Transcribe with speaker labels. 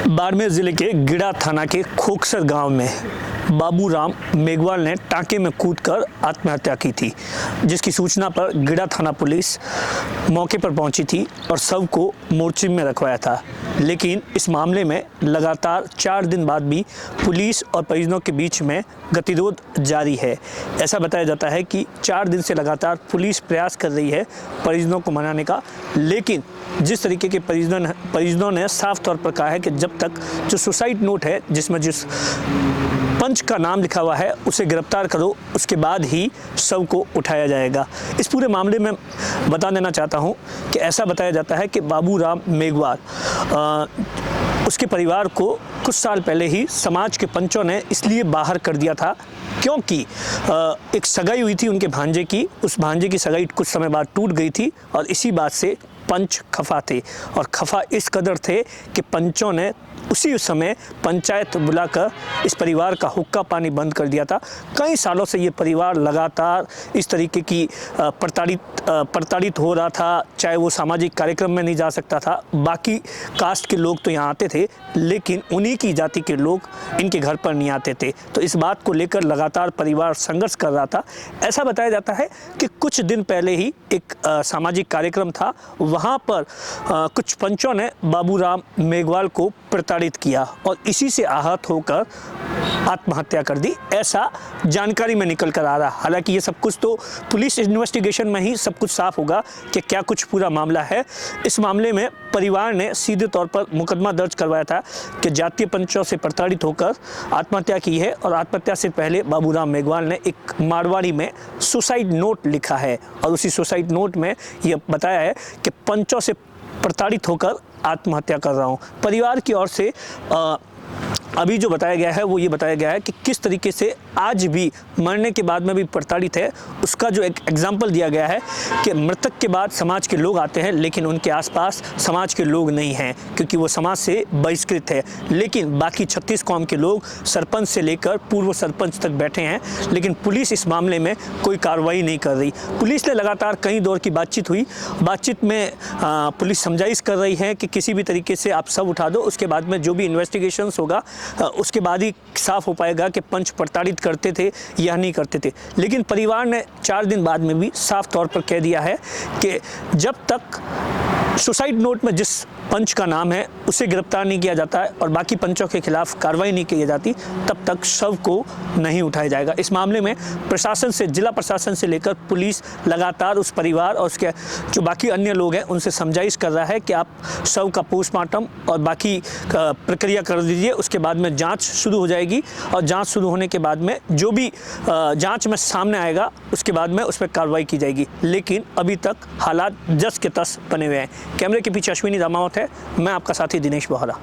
Speaker 1: बाड़मेर जिले के गिड़ा थाना के खोखसर गांव में बाबूराम मेघवाल ने टांके में कूदकर आत्महत्या की थी, जिसकी सूचना पर गिड़ा थाना पुलिस मौके पर पहुंची थी और शव को मोर्चे में रखवाया था। लेकिन इस मामले में लगातार 4 दिन बाद भी पुलिस और परिजनों के बीच में गतिरोध जारी है। ऐसा बताया जाता है कि 4 दिन से लगातार पुलिस प्रयास कर रही है परिजनों को मनाने का, लेकिन जिस तरीके के परिजनों ने साफ तौर पर कहा है कि जब तक जो सुसाइड नोट है जिसमें जिस पंच का नाम लिखा हुआ है उसे गिरफ्तार करो, उसके बाद ही शव को उठाया जाएगा। इस पूरे मामले में बता देना चाहता हूं कि ऐसा बताया जाता है कि बाबूराम मेघवाल उसके परिवार को कुछ साल पहले ही समाज के पंचों ने इसलिए बाहर कर दिया था क्योंकि एक सगाई हुई थी उनके भांजे की। उस भांजे की सगाई कुछ समय बाद टूट गई थी और इसी बात से पंच खफा थे, और खफा इस कदर थे कि पंचों ने उसी समय पंचायत बुलाकर इस परिवार का हुक्का पानी बंद कर दिया था। कई सालों से ये परिवार लगातार इस तरीके की प्रताड़ित हो रहा था, चाहे वो सामाजिक कार्यक्रम में नहीं जा सकता था। बाकी कास्ट के लोग तो यहाँ आते थे, लेकिन उन्हीं की जाति के लोग इनके घर पर नहीं आते थे। तो इस बात को लेकर लगातार परिवार संघर्ष कर रहा था। ऐसा बताया जाता है कि कुछ दिन पहले ही एक सामाजिक कार्यक्रम था, वहाँ पर कुछ पंचों ने बाबूराम मेघवाल को प्रताड़ित किया और इसी से आहत होकर आत्महत्या कर दी, ऐसा जानकारी में निकल कर आ रहा। हालांकि ये सब कुछ तो पुलिस इन्वेस्टिगेशन में ही सब कुछ साफ होगा कि क्या कुछ पूरा मामला है। इस मामले में परिवार ने सीधे तौर पर मुकदमा दर्ज करवाया था कि जातीय पंचों से प्रताड़ित होकर आत्महत्या की है, और आत्महत्या से पहले बाबूराम मेघवाल ने एक मारवाड़ी में सुसाइड नोट लिखा है और उसी सुसाइड नोट में यह बताया है कि पंचों से प्रताड़ित होकर आत्महत्या कर रहा हूँ। परिवार की ओर से अभी जो बताया गया है वो ये बताया गया है कि किस तरीके से आज भी मरने के बाद में भी प्रताड़ित है। उसका जो एक एग्जाम्पल दिया गया है कि मृतक के बाद समाज के लोग आते हैं, लेकिन उनके आसपास समाज के लोग नहीं हैं क्योंकि वो समाज से बहिष्कृत है। लेकिन बाकी 36 कौम के लोग सरपंच से लेकर पूर्व सरपंच तक बैठे हैं, लेकिन पुलिस इस मामले में कोई कार्रवाई नहीं कर रही। पुलिस ने लगातार कई दौर की बातचीत हुई, बातचीत में पुलिस समझाइश कर रही है कि किसी भी तरीके से आप सब उठा दो, उसके बाद में जो भी इन्वेस्टिगेशंस होगा उसके बाद ही साफ हो पाएगा कि पंच प्रताड़ित करते थे या नहीं करते थे। लेकिन परिवार ने 4 दिन बाद में भी साफ तौर पर कह दिया है कि जब तक सुसाइड नोट में जिस पंच का नाम है उसे गिरफ्तार नहीं किया जाता है और बाकी पंचों के खिलाफ कार्रवाई नहीं की जाती, तब तक शव को नहीं उठाया जाएगा। इस मामले में प्रशासन से, जिला प्रशासन से लेकर पुलिस लगातार उस परिवार और उसके जो बाकी अन्य लोग हैं उनसे समझाइश कर रहा है कि आप शव का पोस्टमार्टम और बाकी प्रक्रिया कर दीजिए, उसके बाद में जांच शुरू हो जाएगी और जांच शुरू होने के बाद में जो भी जांच में सामने आएगा उसके बाद में उस पर कार्रवाई की जाएगी। लेकिन अभी तक हालात जस के तस बने हुए हैं। कैमरे के पीछे अश्विनी रामावत है, मैं आपका साथी दिनेश बोहरा।